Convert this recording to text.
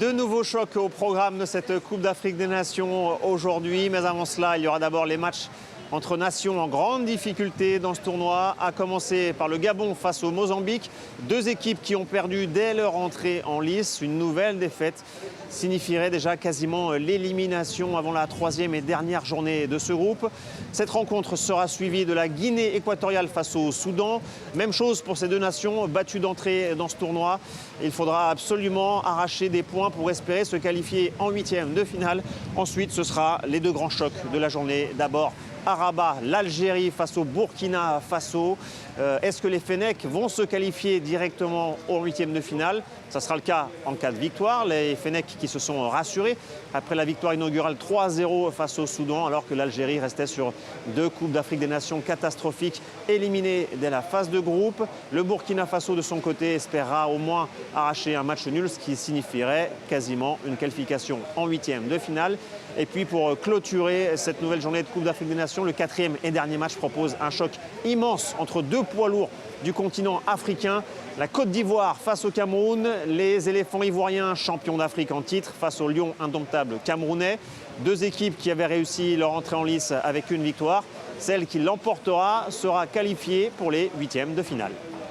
De nouveaux chocs au programme de cette Coupe d'Afrique des Nations aujourd'hui. Mais avant cela, il y aura d'abord les matchs entre nations en grande difficulté dans ce tournoi, à commencer par le Gabon face au Mozambique. Deux équipes qui ont perdu dès leur entrée en lice. Une nouvelle défaite signifierait déjà quasiment l'élimination avant la troisième et dernière journée de ce groupe. Cette rencontre sera suivie de la Guinée équatoriale face au Soudan. Même chose pour ces deux nations battues d'entrée dans ce tournoi. Il faudra absolument arracher des points pour espérer se qualifier en huitième de finale. Ensuite, ce sera les deux grands chocs de la journée. D'abord, à Rabat, l'Algérie face au Burkina Faso. Est-ce que les Fennecs vont se qualifier directement au huitième de finale? Ça sera le cas en cas de victoire. Les Fennecs qui se sont rassurés après la victoire inaugurale 3-0 face au Soudan, alors que l'Algérie restait sur deux Coupes d'Afrique des Nations catastrophiques, éliminée dès la phase de groupe. Le Burkina Faso, de son côté, espérera au moins arracher un match nul, ce qui signifierait quasiment une qualification en huitième de finale. Et puis pour clôturer cette nouvelle journée de Coupe d'Afrique des Nations, le quatrième et dernier match propose un choc immense entre deux poids lourds du continent africain. La Côte d'Ivoire face au Cameroun, les éléphants ivoiriens champions d'Afrique en titre face aux lions indomptables camerounais. Deux équipes qui avaient réussi leur entrée en lice avec une victoire. Celle qui l'emportera sera qualifiée pour les huitièmes de finale.